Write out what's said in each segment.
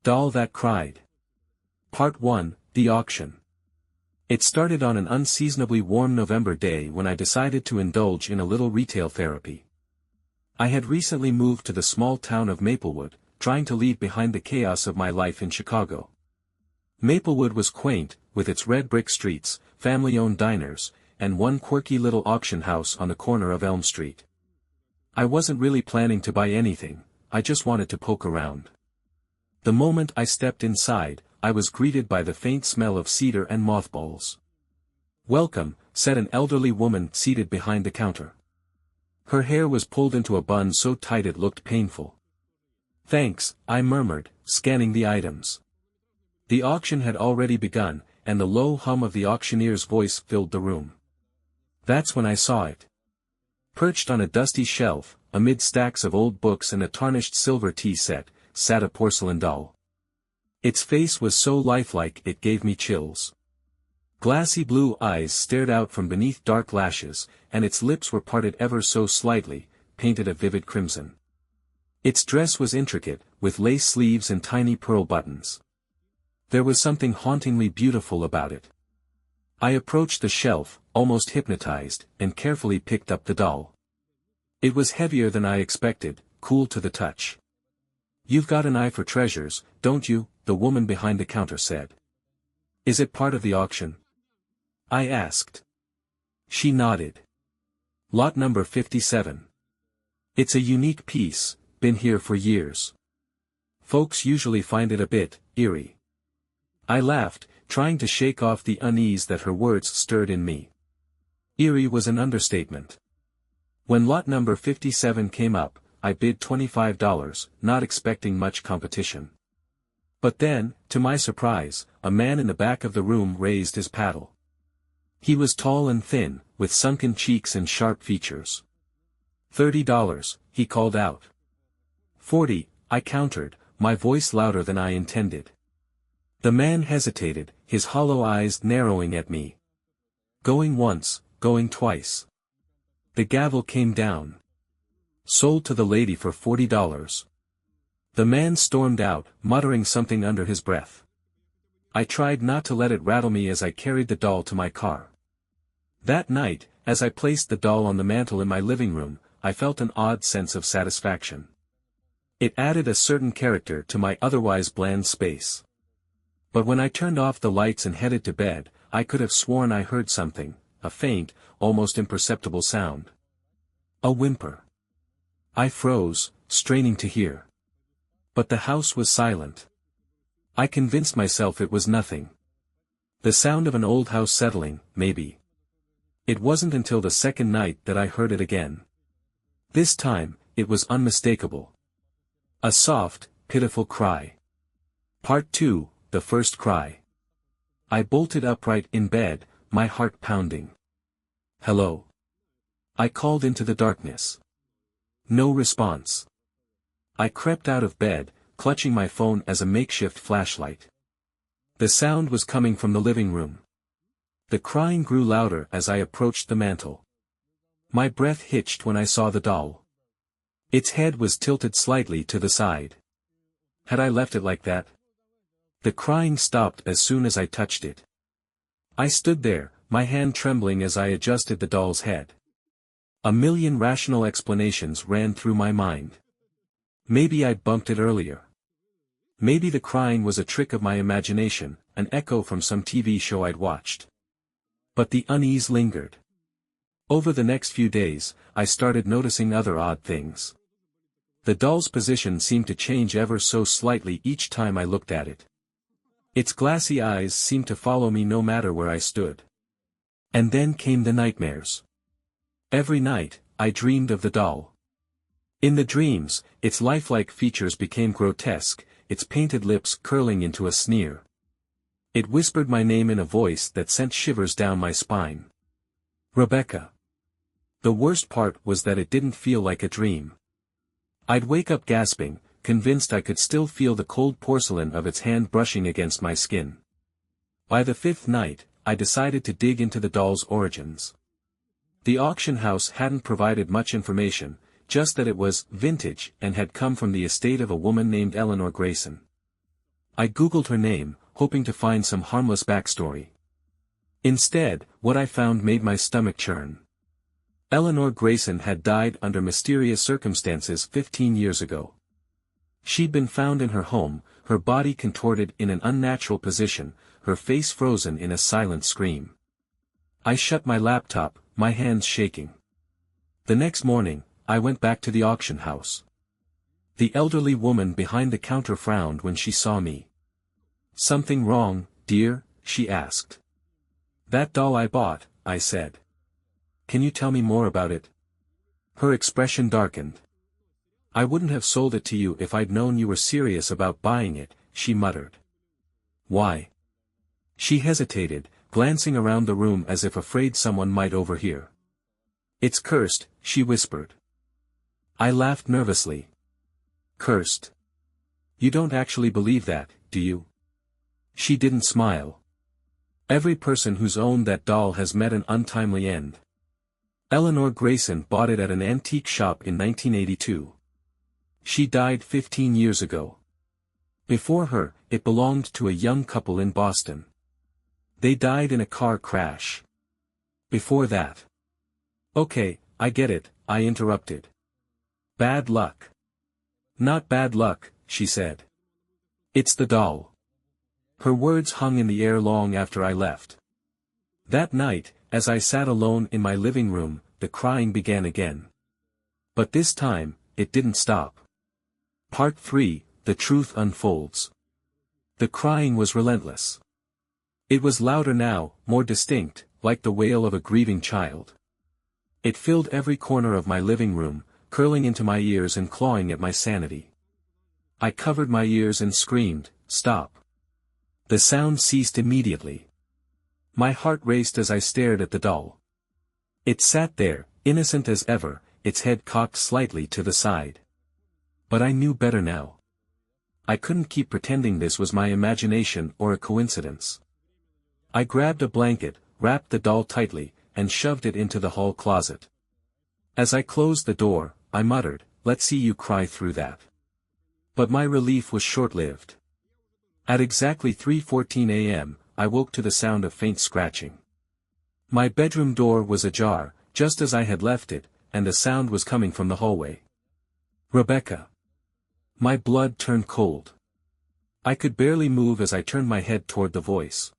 Doll That Cried. Part 1, The Auction. It started on an unseasonably warm November day when I decided to indulge in a little retail therapy. I had recently moved to the small town of Maplewood, trying to leave behind the chaos of my life in Chicago. Maplewood was quaint, with its red brick streets, family-owned diners, and one quirky little auction house on the corner of Elm Street. I wasn't really planning to buy anything, I just wanted to poke around. The moment I stepped inside, I was greeted by the faint smell of cedar and mothballs. "Welcome," said an elderly woman seated behind the counter. Her hair was pulled into a bun so tight it looked painful. "Thanks," I murmured, scanning the items. The auction had already begun, and the low hum of the auctioneer's voice filled the room. That's when I saw it. Perched on a dusty shelf, amid stacks of old books and a tarnished silver tea set, sat a porcelain doll. Its face was so lifelike it gave me chills. Glassy blue eyes stared out from beneath dark lashes, and its lips were parted ever so slightly, painted a vivid crimson. Its dress was intricate, with lace sleeves and tiny pearl buttons. There was something hauntingly beautiful about it. I approached the shelf, almost hypnotized, and carefully picked up the doll. It was heavier than I expected, cool to the touch. "You've got an eye for treasures, don't you?" the woman behind the counter said. "Is it part of the auction?" I asked. She nodded. "Lot number 57. It's a unique piece, been here for years. Folks usually find it a bit eerie." I laughed, trying to shake off the unease that her words stirred in me. Eerie was an understatement. When lot number 57 came up, I bid $25, not expecting much competition. But then, to my surprise, a man in the back of the room raised his paddle. He was tall and thin, with sunken cheeks and sharp features. $30, he called out. "40, I countered, my voice louder than I intended. The man hesitated, his hollow eyes narrowing at me. Going once, going twice. The gavel came down. "Sold to the lady for $40. The man stormed out, muttering something under his breath. I tried not to let it rattle me as I carried the doll to my car. That night, as I placed the doll on the mantel in my living room, I felt an odd sense of satisfaction. It added a certain character to my otherwise bland space. But when I turned off the lights and headed to bed, I could have sworn I heard something, a faint, almost imperceptible sound. A whimper. I froze, straining to hear. But the house was silent. I convinced myself it was nothing. The sound of an old house settling, maybe. It wasn't until the second night that I heard it again. This time, it was unmistakable. A soft, pitiful cry. Part 2, The First Cry. I bolted upright in bed, my heart pounding. "Hello?" I called into the darkness. No response. I crept out of bed, clutching my phone as a makeshift flashlight. The sound was coming from the living room. The crying grew louder as I approached the mantel. My breath hitched when I saw the doll. Its head was tilted slightly to the side. Had I left it like that? The crying stopped as soon as I touched it. I stood there, my hand trembling as I adjusted the doll's head. A million rational explanations ran through my mind. Maybe I'd bumped it earlier. Maybe the crying was a trick of my imagination, an echo from some TV show I'd watched. But the unease lingered. Over the next few days, I started noticing other odd things. The doll's position seemed to change ever so slightly each time I looked at it. Its glassy eyes seemed to follow me no matter where I stood. And then came the nightmares. Every night, I dreamed of the doll. In the dreams, its lifelike features became grotesque, its painted lips curling into a sneer. It whispered my name in a voice that sent shivers down my spine. Rebecca. The worst part was that it didn't feel like a dream. I'd wake up gasping, convinced I could still feel the cold porcelain of its hand brushing against my skin. By the fifth night, I decided to dig into the doll's origins. The auction house hadn't provided much information, just that it was vintage and had come from the estate of a woman named Eleanor Grayson. I googled her name, hoping to find some harmless backstory. Instead, what I found made my stomach churn. Eleanor Grayson had died under mysterious circumstances 15 years ago. She'd been found in her home, her body contorted in an unnatural position, her face frozen in a silent scream. I shut my laptop, my hands shaking. The next morning, I went back to the auction house. The elderly woman behind the counter frowned when she saw me. "Something wrong, dear?" she asked. "That doll I bought," I said. "Can you tell me more about it?" Her expression darkened. "I wouldn't have sold it to you if I'd known you were serious about buying it," she muttered. "Why?" She hesitated, glancing around the room as if afraid someone might overhear. "It's cursed," she whispered. I laughed nervously. "Cursed? You don't actually believe that, do you?" She didn't smile. "Every person who's owned that doll has met an untimely end. Eleanor Grayson bought it at an antique shop in 1982. She died 15 years ago. Before her, it belonged to a young couple in Boston. They died in a car crash. Before that." "Okay, I get it," I interrupted. "Bad luck." "Not bad luck," she said. "It's the doll." Her words hung in the air long after I left. That night, as I sat alone in my living room, the crying began again. But this time, it didn't stop. Part 3, The Truth Unfolds. The crying was relentless. It was louder now, more distinct, like the wail of a grieving child. It filled every corner of my living room, curling into my ears and clawing at my sanity. I covered my ears and screamed, "Stop." The sound ceased immediately. My heart raced as I stared at the doll. It sat there, innocent as ever, its head cocked slightly to the side. But I knew better now. I couldn't keep pretending this was my imagination or a coincidence. I grabbed a blanket, wrapped the doll tightly, and shoved it into the hall closet. As I closed the door, I muttered, "Let's see you cry through that." But my relief was short-lived. At exactly 3:14 a.m., I woke to the sound of faint scratching. My bedroom door was ajar, just as I had left it, and the sound was coming from the hallway. "Rebecca." My blood turned cold. I could barely move as I turned my head toward the voice.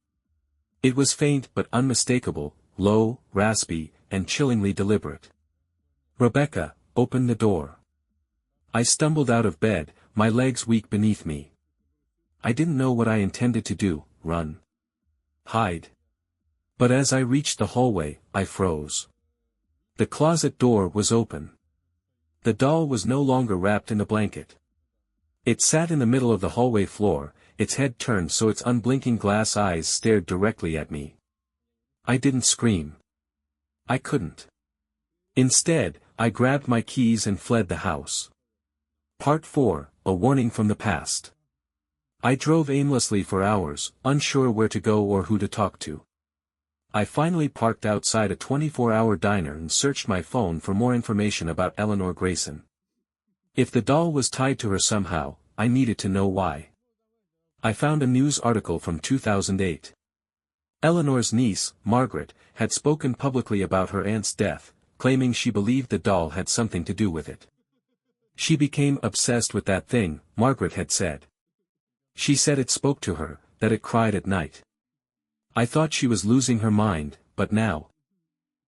It was faint but unmistakable, low, raspy, and chillingly deliberate. "Rebecca, open the door." I stumbled out of bed, my legs weak beneath me. I didn't know what I intended to do, run. Hide. But as I reached the hallway, I froze. The closet door was open. The doll was no longer wrapped in a blanket. It sat in the middle of the hallway floor, its head turned so its unblinking glass eyes stared directly at me. I didn't scream. I couldn't. Instead, I grabbed my keys and fled the house. Part 4, A Warning from the Past. I drove aimlessly for hours, unsure where to go or who to talk to. I finally parked outside a 24-hour diner and searched my phone for more information about Eleanor Grayson. If the doll was tied to her somehow, I needed to know why. I found a news article from 2008. Eleanor's niece, Margaret, had spoken publicly about her aunt's death, claiming she believed the doll had something to do with it. She became obsessed with that thing, Margaret had said. She said it spoke to her, that it cried at night. I thought she was losing her mind, but now.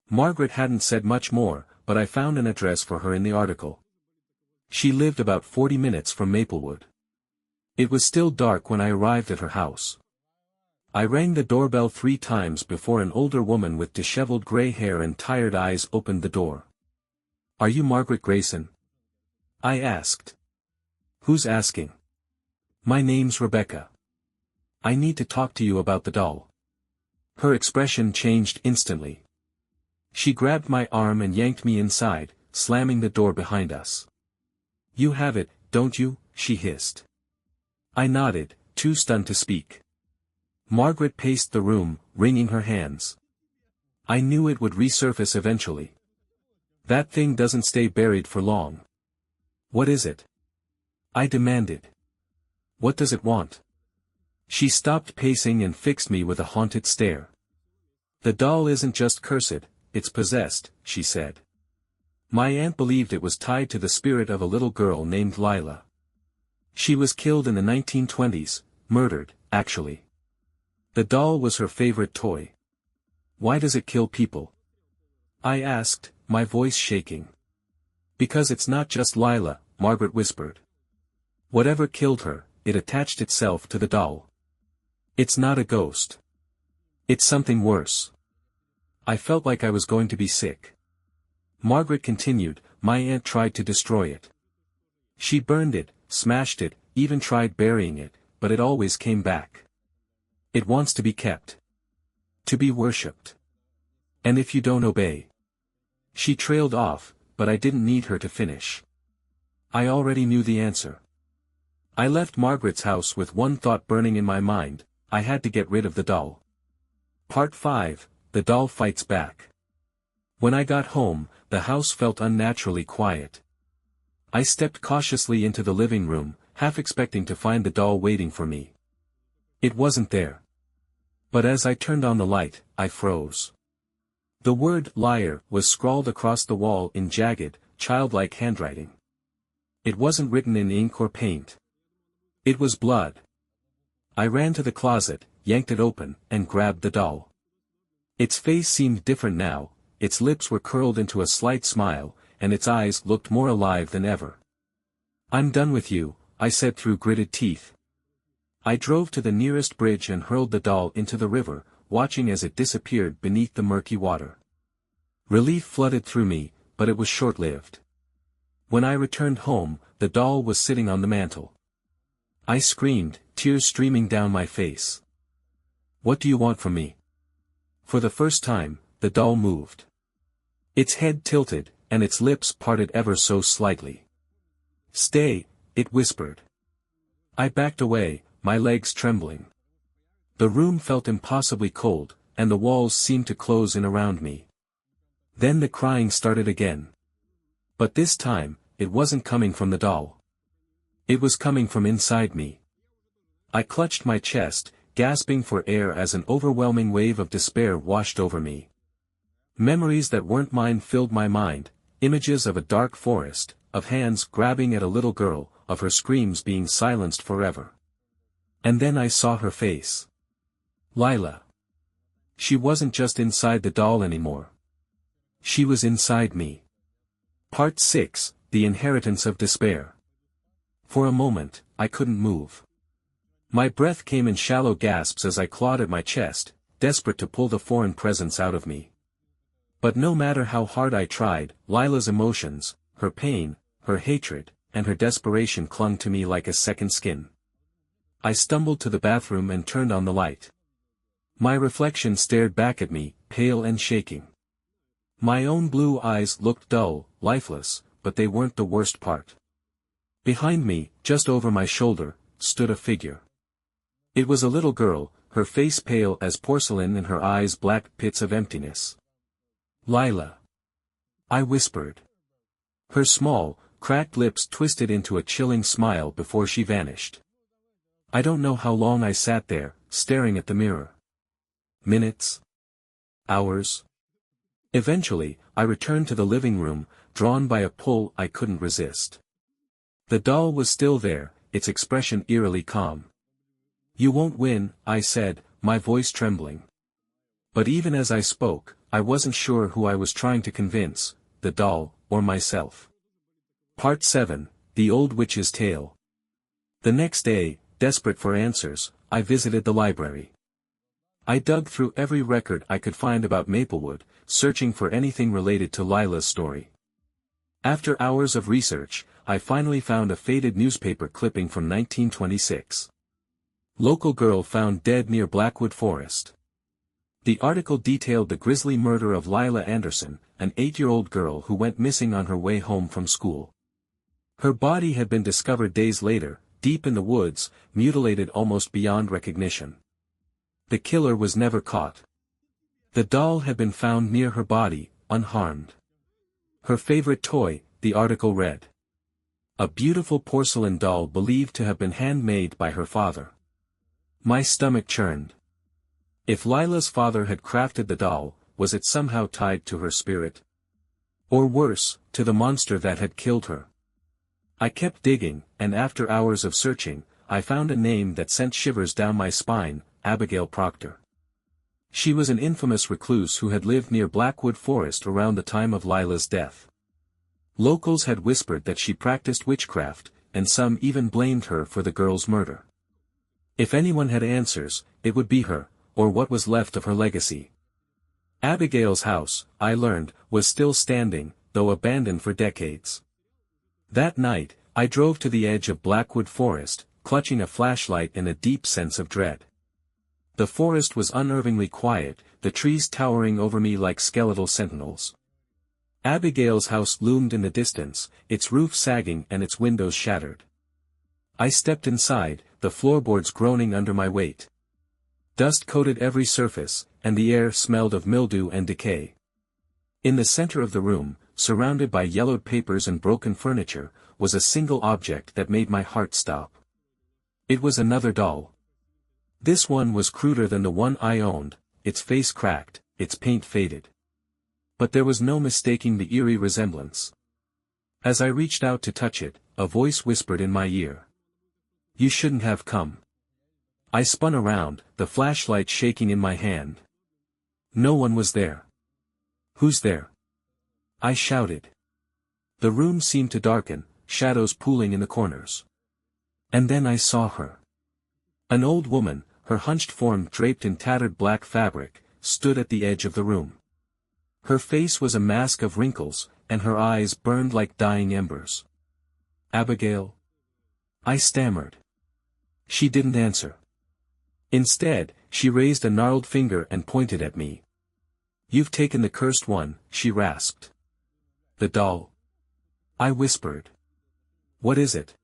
Margaret hadn't said much more, but I found an address for her in the article. She lived about 40 minutes from Maplewood. It was still dark when I arrived at her house. I rang the doorbell 3 times before an older woman with disheveled gray hair and tired eyes opened the door. "Are you Margaret Grayson?" I asked. "Who's asking?" "My name's Rebecca. I need to talk to you about the doll." Her expression changed instantly. She grabbed my arm and yanked me inside, slamming the door behind us. "You have it, don't you?" she hissed. I nodded, too stunned to speak. Margaret paced the room, wringing her hands. "I knew it would resurface eventually. That thing doesn't stay buried for long." "What is it?" I demanded. "What does it want?" She stopped pacing and fixed me with a haunted stare. "The doll isn't just cursed, it's possessed," she said. "My aunt believed it was tied to the spirit of a little girl named Lila. She was killed in the 1920s, murdered, actually. The doll was her favorite toy." "Why does it kill people?" I asked, my voice shaking. "Because it's not just Lila," Margaret whispered. "Whatever killed her, it attached itself to the doll. It's not a ghost. It's something worse." I felt like I was going to be sick. Margaret continued, "My aunt tried to destroy it. She burned it, smashed it, even tried burying it, but it always came back. It wants to be kept. To be worshipped. And if you don't obey." She trailed off, but I didn't need her to finish. I already knew the answer. I left Margaret's house with one thought burning in my mind: I had to get rid of the doll. Part 5, The Doll Fights Back. When I got home, the house felt unnaturally quiet. I stepped cautiously into the living room, half expecting to find the doll waiting for me. It wasn't there. But as I turned on the light, I froze. The word "liar" was scrawled across the wall in jagged, childlike handwriting. It wasn't written in ink or paint. It was blood. I ran to the closet, yanked it open, and grabbed the doll. Its face seemed different now, its lips were curled into a slight smile, and its eyes looked more alive than ever. "I'm done with you," I said through gritted teeth. I drove to the nearest bridge and hurled the doll into the river, watching as it disappeared beneath the murky water. Relief flooded through me, but it was short-lived. When I returned home, the doll was sitting on the mantel. I screamed, tears streaming down my face. "What do you want from me?" For the first time, the doll moved. Its head tilted, and its lips parted ever so slightly. "Stay," it whispered. I backed away, my legs trembling. The room felt impossibly cold, and the walls seemed to close in around me. Then the crying started again. But this time, it wasn't coming from the doll. It was coming from inside me. I clutched my chest, gasping for air as an overwhelming wave of despair washed over me. Memories that weren't mine filled my mind, images of a dark forest, of hands grabbing at a little girl, of her screams being silenced forever. And then I saw her face. Lila. She wasn't just inside the doll anymore. She was inside me. Part 6, The Inheritance of Despair. For a moment, I couldn't move. My breath came in shallow gasps as I clawed at my chest, desperate to pull the foreign presence out of me. But no matter how hard I tried, Lila's emotions, her pain, her hatred, and her desperation clung to me like a second skin. I stumbled to the bathroom and turned on the light. My reflection stared back at me, pale and shaking. My own blue eyes looked dull, lifeless, but they weren't the worst part. Behind me, just over my shoulder, stood a figure. It was a little girl, her face pale as porcelain and her eyes black pits of emptiness. "Lila," I whispered. Her small, cracked lips twisted into a chilling smile before she vanished. I don't know how long I sat there, staring at the mirror. Minutes? Hours? Eventually, I returned to the living room, drawn by a pull I couldn't resist. The doll was still there, its expression eerily calm. "You won't win," I said, my voice trembling. But even as I spoke, I wasn't sure who I was trying to convince, the doll, or myself. Part 7, The Old Witch's Tale. The next day, desperate for answers, I visited the library. I dug through every record I could find about Maplewood, searching for anything related to Lila's story. After hours of research, I finally found a faded newspaper clipping from 1926. Local girl found dead near Blackwood Forest. The article detailed the grisly murder of Lila Anderson, an 8-year-old girl who went missing on her way home from school. Her body had been discovered days later, deep in the woods, mutilated almost beyond recognition. The killer was never caught. The doll had been found near her body, unharmed. Her favorite toy, the article read. A beautiful porcelain doll believed to have been handmade by her father. My stomach churned. If Lila's father had crafted the doll, was it somehow tied to her spirit? Or worse, to the monster that had killed her? I kept digging, and after hours of searching, I found a name that sent shivers down my spine: Abigail Proctor. She was an infamous recluse who had lived near Blackwood Forest around the time of Lila's death. Locals had whispered that she practiced witchcraft, and some even blamed her for the girl's murder. If anyone had answers, it would be her, or what was left of her legacy. Abigail's house, I learned, was still standing, though abandoned for decades. That night, I drove to the edge of Blackwood Forest, clutching a flashlight in a deep sense of dread. The forest was unnervingly quiet, the trees towering over me like skeletal sentinels. Abigail's house loomed in the distance, its roof sagging and its windows shattered. I stepped inside, the floorboards groaning under my weight. Dust coated every surface, and the air smelled of mildew and decay. In the center of the room, surrounded by yellowed papers and broken furniture, was a single object that made my heart stop. It was another doll. This one was cruder than the one I owned, its face cracked, its paint faded. But there was no mistaking the eerie resemblance. As I reached out to touch it, a voice whispered in my ear. "You shouldn't have come." I spun around, the flashlight shaking in my hand. No one was there. "Who's there?" I shouted. The room seemed to darken, shadows pooling in the corners. And then I saw her. An old woman, her hunched form draped in tattered black fabric, stood at the edge of the room. Her face was a mask of wrinkles, and her eyes burned like dying embers. "Abigail?" I stammered. She didn't answer. Instead, she raised a gnarled finger and pointed at me. "You've taken the cursed one," she rasped. "The doll?" I whispered. "What is it?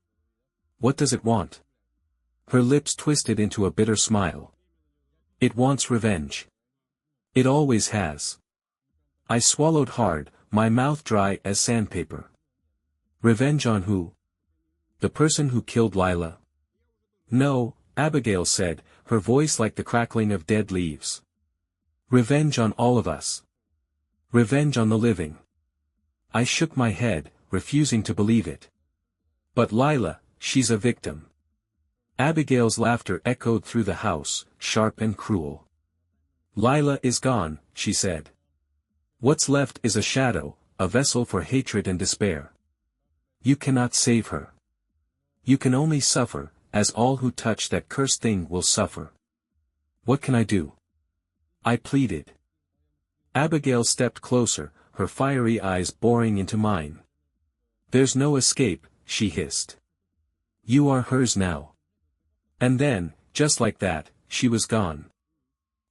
What does it want?" Her lips twisted into a bitter smile. "It wants revenge. It always has." I swallowed hard, my mouth dry as sandpaper. "Revenge on who? The person who killed Lila?" "No," Abigail said, her voice like the crackling of dead leaves. "Revenge on all of us. Revenge on the living." I shook my head, refusing to believe it. "But Lila, she's a victim." Abigail's laughter echoed through the house, sharp and cruel. "Lila is gone," she said. "What's left is a shadow, a vessel for hatred and despair. You cannot save her. You can only suffer, as all who touch that cursed thing will suffer." "What can I do?" I pleaded. Abigail stepped closer, her fiery eyes boring into mine. "There's no escape," she hissed. "You are hers now." And then, just like that, she was gone.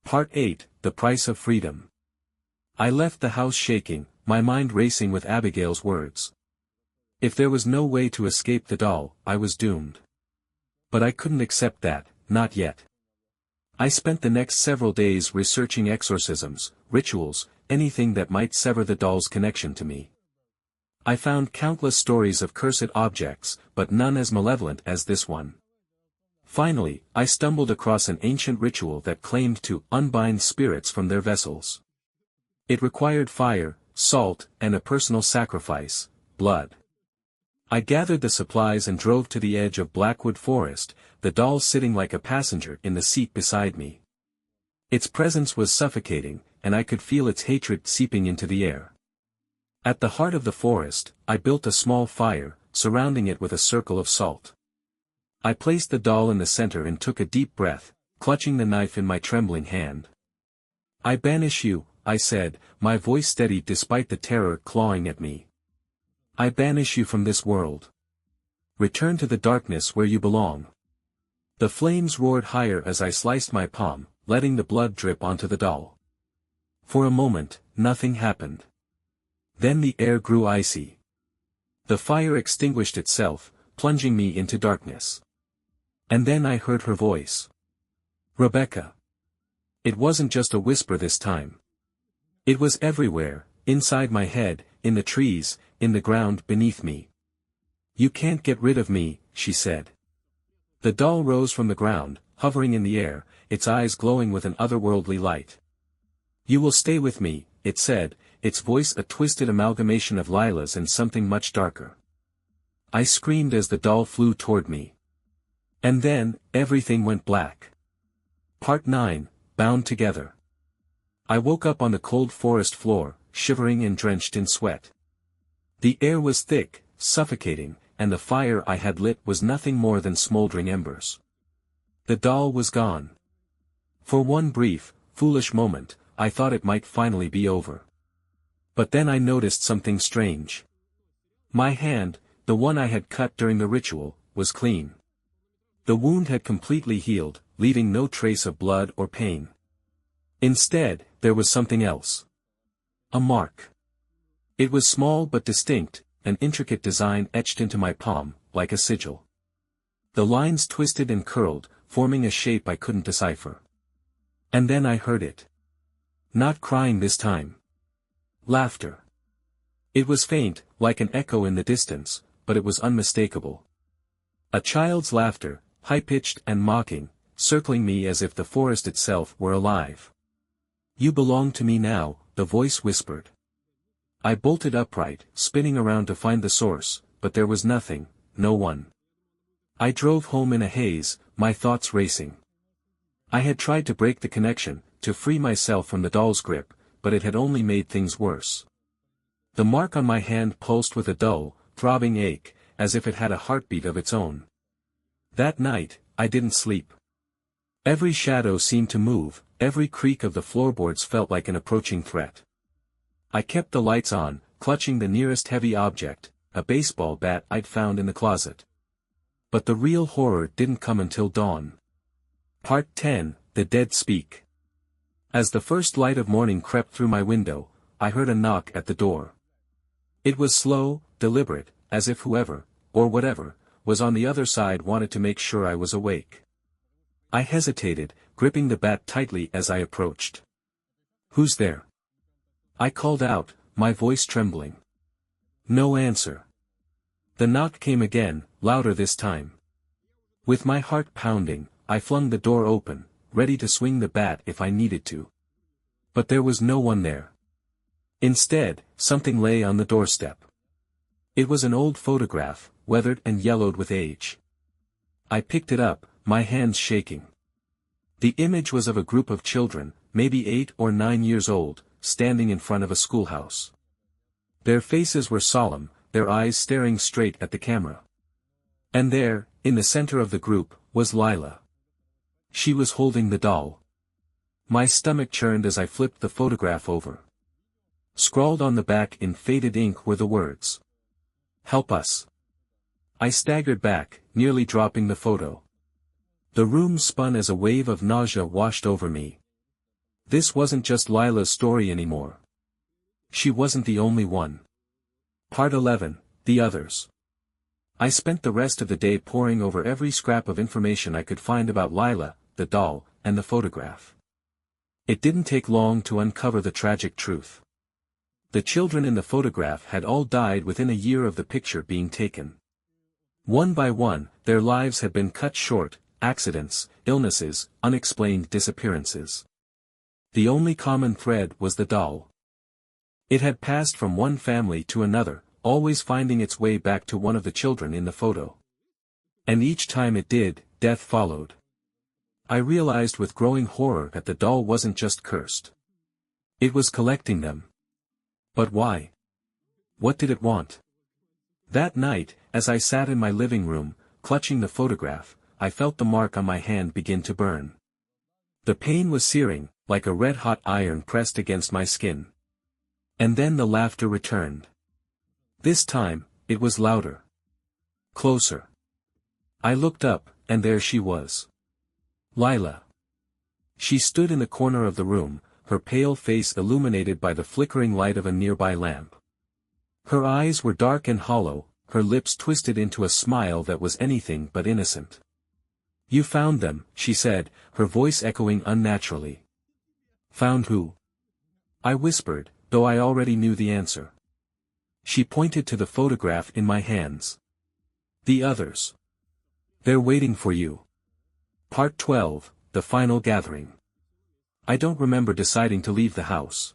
Part 8, The Price of Freedom. I left the house shaking, my mind racing with Abigail's words. If there was no way to escape the doll, I was doomed. But I couldn't accept that, not yet. I spent the next several days researching exorcisms, rituals, anything that might sever the doll's connection to me. I found countless stories of cursed objects, but none as malevolent as this one. Finally, I stumbled across an ancient ritual that claimed to unbind spirits from their vessels. It required fire, salt, and a personal sacrifice, blood. I gathered the supplies and drove to the edge of Blackwood Forest, the doll sitting like a passenger in the seat beside me. Its presence was suffocating, and I could feel its hatred seeping into the air. At the heart of the forest, I built a small fire, surrounding it with a circle of salt. I placed the doll in the center and took a deep breath, clutching the knife in my trembling hand. "I banish you," I said, my voice steady despite the terror clawing at me. "I banish you from this world. Return to the darkness where you belong." The flames roared higher as I sliced my palm, letting the blood drip onto the doll. For a moment, nothing happened. Then the air grew icy. The fire extinguished itself, plunging me into darkness. And then I heard her voice. "Rebecca." It wasn't just a whisper this time. It was everywhere, inside my head, in the trees, in the ground beneath me. "You can't get rid of me," she said. The doll rose from the ground, hovering in the air, its eyes glowing with an otherworldly light. "You will stay with me," it said, its voice a twisted amalgamation of Lila's and something much darker. I screamed as the doll flew toward me. And then, everything went black. Part 9, Bound Together. I woke up on the cold forest floor, shivering and drenched in sweat. The air was thick, suffocating, and the fire I had lit was nothing more than smoldering embers. The doll was gone. For one brief, foolish moment, I thought it might finally be over. But then I noticed something strange. My hand, the one I had cut during the ritual, was clean. The wound had completely healed, leaving no trace of blood or pain. Instead, there was something else. A mark. It was small but distinct, an intricate design etched into my palm, like a sigil. The lines twisted and curled, forming a shape I couldn't decipher. And then I heard it. Not crying this time. Laughter. It was faint, like an echo in the distance, but it was unmistakable. A child's laughter, high-pitched and mocking, circling me as if the forest itself were alive. "You belong to me now," the voice whispered. I bolted upright, spinning around to find the source, but there was nothing, no one. I drove home in a haze, my thoughts racing. I had tried to break the connection, to free myself from the doll's grip, but it had only made things worse. The mark on my hand pulsed with a dull, throbbing ache, as if it had a heartbeat of its own. That night, I didn't sleep. Every shadow seemed to move, every creak of the floorboards felt like an approaching threat. I kept the lights on, clutching the nearest heavy object, a baseball bat I'd found in the closet. But the real horror didn't come until dawn. Part 10, The Dead Speak. As the first light of morning crept through my window, I heard a knock at the door. It was slow, deliberate, as if whoever, or whatever, was on the other side wanted to make sure I was awake. I hesitated, gripping the bat tightly as I approached. "Who's there?" I called out, my voice trembling. No answer. The knock came again, louder this time. With my heart pounding, I flung the door open, ready to swing the bat if I needed to. But there was no one there. Instead, something lay on the doorstep. It was an old photograph, weathered and yellowed with age. I picked it up, my hands shaking. The image was of a group of children, maybe 8 or 9 years old, standing in front of a schoolhouse. Their faces were solemn, their eyes staring straight at the camera. And there, in the center of the group, was Lila. She was holding the doll. My stomach churned as I flipped the photograph over. Scrawled on the back in faded ink were the words, "Help us." I staggered back, nearly dropping the photo. The room spun as a wave of nausea washed over me. This wasn't just Lila's story anymore. She wasn't the only one. Part 11, The Others. I spent the rest of the day poring over every scrap of information I could find about Lila, the doll, and the photograph. It didn't take long to uncover the tragic truth. The children in the photograph had all died within a year of the picture being taken. One by one, their lives had been cut short, accidents, illnesses, unexplained disappearances. The only common thread was the doll. It had passed from one family to another, always finding its way back to one of the children in the photo. And each time it did, death followed. I realized with growing horror that the doll wasn't just cursed. It was collecting them. But why? What did it want? That night, as I sat in my living room, clutching the photograph, I felt the mark on my hand begin to burn. The pain was searing, like a red-hot iron pressed against my skin. And then the laughter returned. This time, it was louder. Closer. I looked up, and there she was. Lila. She stood in the corner of the room, her pale face illuminated by the flickering light of a nearby lamp. Her eyes were dark and hollow, her lips twisted into a smile that was anything but innocent. "You found them," she said, her voice echoing unnaturally. "Found who?" I whispered, though I already knew the answer. She pointed to the photograph in my hands. "The others. They're waiting for you." Part 12, The Final Gathering. I don't remember deciding to leave the house.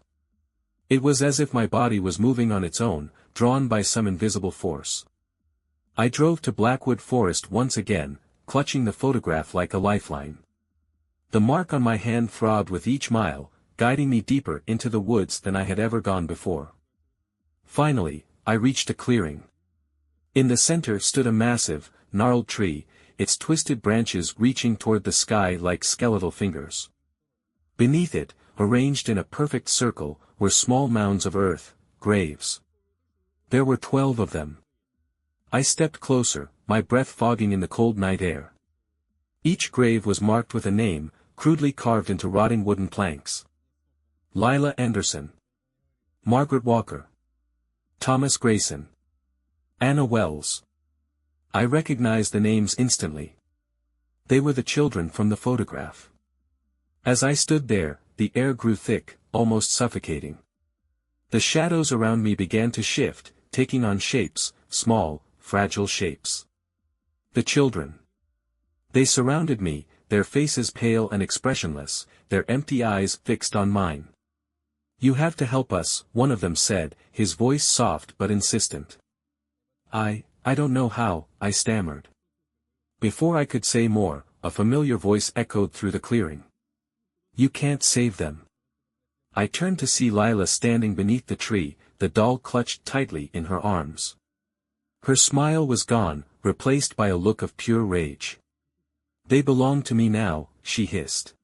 It was as if my body was moving on its own, drawn by some invisible force. I drove to Blackwood Forest once again, clutching the photograph like a lifeline. The mark on my hand throbbed with each mile, guiding me deeper into the woods than I had ever gone before. Finally, I reached a clearing. In the center stood a massive, gnarled tree, its twisted branches reaching toward the sky like skeletal fingers. Beneath it, arranged in a perfect circle, were small mounds of earth, graves. There were 12 of them. I stepped closer, my breath fogging in the cold night air. Each grave was marked with a name, crudely carved into rotting wooden planks. Lila Anderson. Margaret Walker. Thomas Grayson. Anna Wells. I recognized the names instantly. They were the children from the photograph. As I stood there, the air grew thick, almost suffocating. The shadows around me began to shift, taking on shapes, small, fragile shapes. The children. They surrounded me, their faces pale and expressionless, their empty eyes fixed on mine. "You have to help us," one of them said, his voice soft but insistent. I don't know how," I stammered. Before I could say more, a familiar voice echoed through the clearing. "You can't save them." I turned to see Lila standing beneath the tree, the doll clutched tightly in her arms. Her smile was gone, replaced by a look of pure rage. "They belong to me now," she hissed.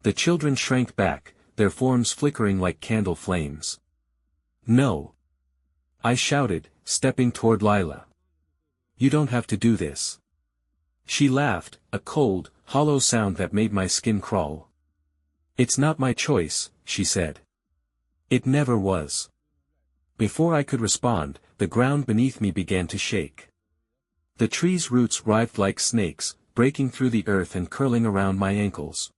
The children shrank back, their forms flickering like candle flames. "No!" I shouted, stepping toward Lila. "You don't have to do this." She laughed, a cold, hollow sound that made my skin crawl. "It's not my choice," she said. "It never was." Before I could respond, the ground beneath me began to shake. The tree's roots writhed like snakes, breaking through the earth and curling around my ankles.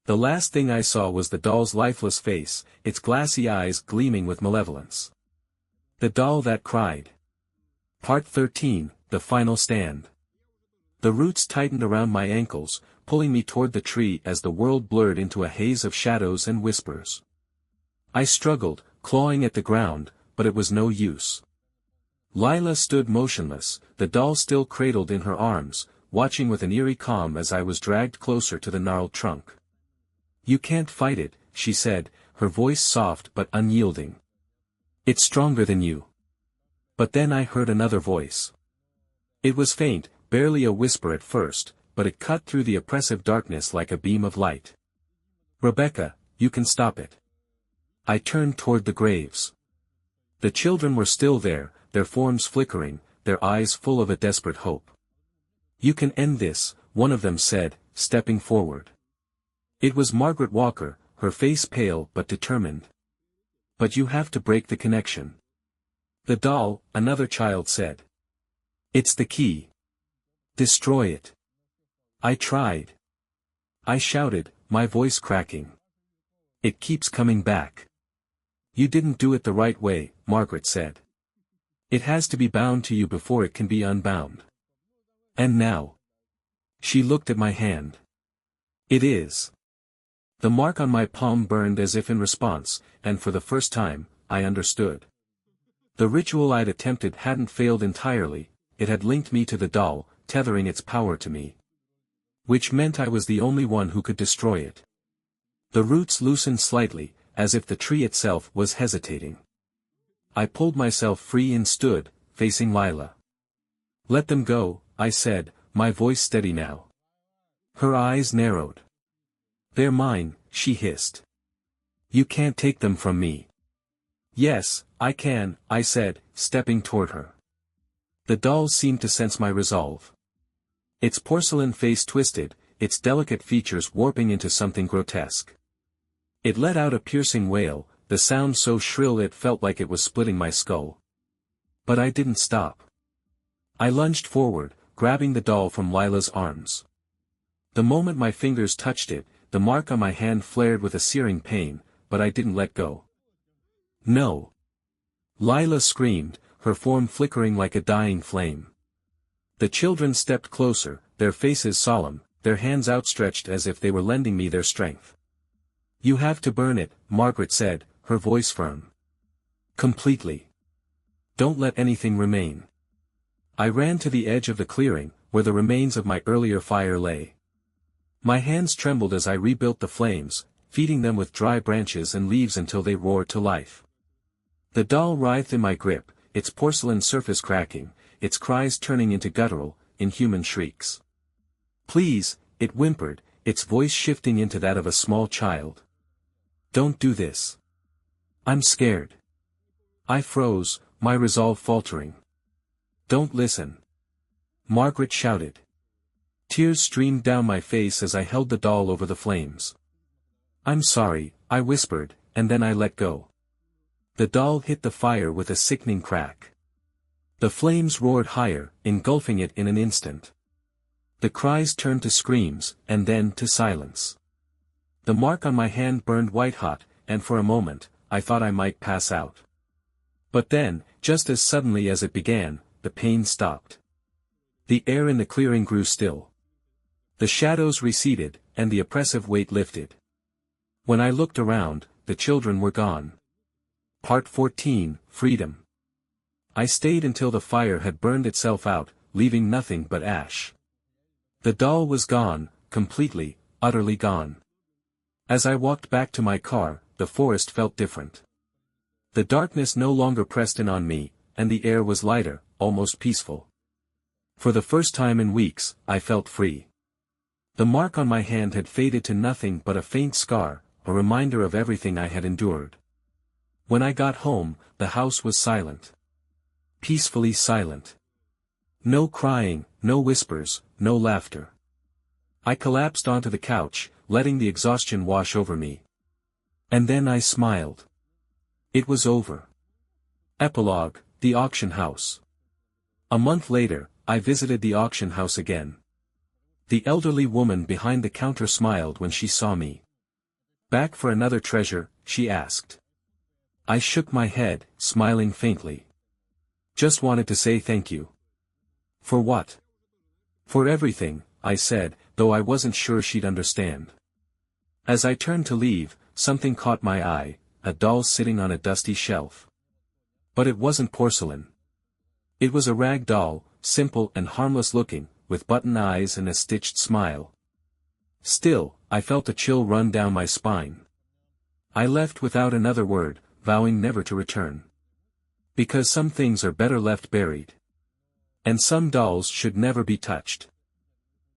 The last thing I saw was the doll's lifeless face, its glassy eyes gleaming with malevolence. The doll that cried. Part 13, The Final Stand. The roots tightened around my ankles, pulling me toward the tree as the world blurred into a haze of shadows and whispers. I struggled, clawing at the ground, but it was no use. Lila stood motionless, the doll still cradled in her arms, watching with an eerie calm as I was dragged closer to the gnarled trunk. "You can't fight it," she said, her voice soft but unyielding. "It's stronger than you." But then I heard another voice. It was faint, barely a whisper at first, but it cut through the oppressive darkness like a beam of light. "Rebecca, you can stop it." I turned toward the graves. The children were still there, their forms flickering, their eyes full of a desperate hope. "You can end this," one of them said, stepping forward. It was Margaret Walker, her face pale but determined. "But you have to break the connection." "The doll," another child said. "It's the key. Destroy it." I tried. I shouted, my voice cracking. "It keeps coming back." "You didn't do it the right way," Margaret said. "It has to be bound to you before it can be unbound." "And now?" She looked at my hand. "It is." The mark on my palm burned as if in response, and for the first time, I understood. The ritual I'd attempted hadn't failed entirely, it had linked me to the doll, tethering its power to me. Which meant I was the only one who could destroy it. The roots loosened slightly, as if the tree itself was hesitating. I pulled myself free and stood, facing Lila. "Let them go," I said, my voice steady now. Her eyes narrowed. "They're mine," she hissed. "You can't take them from me." "Yes, I can," I said, stepping toward her. The doll seemed to sense my resolve. Its porcelain face twisted, its delicate features warping into something grotesque. It let out a piercing wail, the sound so shrill it felt like it was splitting my skull. But I didn't stop. I lunged forward, grabbing the doll from Lila's arms. The moment my fingers touched it, the mark on my hand flared with a searing pain, but I didn't let go. "No!" Lila screamed, her form flickering like a dying flame. The children stepped closer, their faces solemn, their hands outstretched as if they were lending me their strength. "You have to burn it," Margaret said, her voice firm. "Completely. Don't let anything remain." I ran to the edge of the clearing, where the remains of my earlier fire lay. My hands trembled as I rebuilt the flames, feeding them with dry branches and leaves until they roared to life. The doll writhed in my grip, its porcelain surface cracking, its cries turning into guttural, inhuman shrieks. "Please," it whimpered, its voice shifting into that of a small child. "Don't do this. I'm scared." I froze, my resolve faltering. "Don't listen," Margaret shouted. Tears streamed down my face as I held the doll over the flames. "I'm sorry," I whispered, and then I let go. The doll hit the fire with a sickening crack. The flames roared higher, engulfing it in an instant. The cries turned to screams, and then to silence. The mark on my hand burned white-hot, and for a moment, I thought I might pass out. But then, just as suddenly as it began, the pain stopped. The air in the clearing grew still. The shadows receded, and the oppressive weight lifted. When I looked around, the children were gone. Part 14, Freedom. I stayed until the fire had burned itself out, leaving nothing but ash. The doll was gone, completely, utterly gone. As I walked back to my car, the forest felt different. The darkness no longer pressed in on me, and the air was lighter, almost peaceful. For the first time in weeks, I felt free. The mark on my hand had faded to nothing but a faint scar, a reminder of everything I had endured. When I got home, the house was silent. Peacefully silent. No crying, no whispers, no laughter. I collapsed onto the couch, letting the exhaustion wash over me. And then I smiled. It was over. Epilogue, the auction house. A month later, I visited the auction house again. The elderly woman behind the counter smiled when she saw me. "Back for another treasure?" she asked. I shook my head, smiling faintly. "Just wanted to say thank you." "For what?" "For everything," I said, though I wasn't sure she'd understand. As I turned to leave, something caught my eye, a doll sitting on a dusty shelf. But it wasn't porcelain. It was a rag doll, simple and harmless looking, with button eyes and a stitched smile. Still, I felt a chill run down my spine. I left without another word, vowing never to return. Because some things are better left buried. And some dolls should never be touched.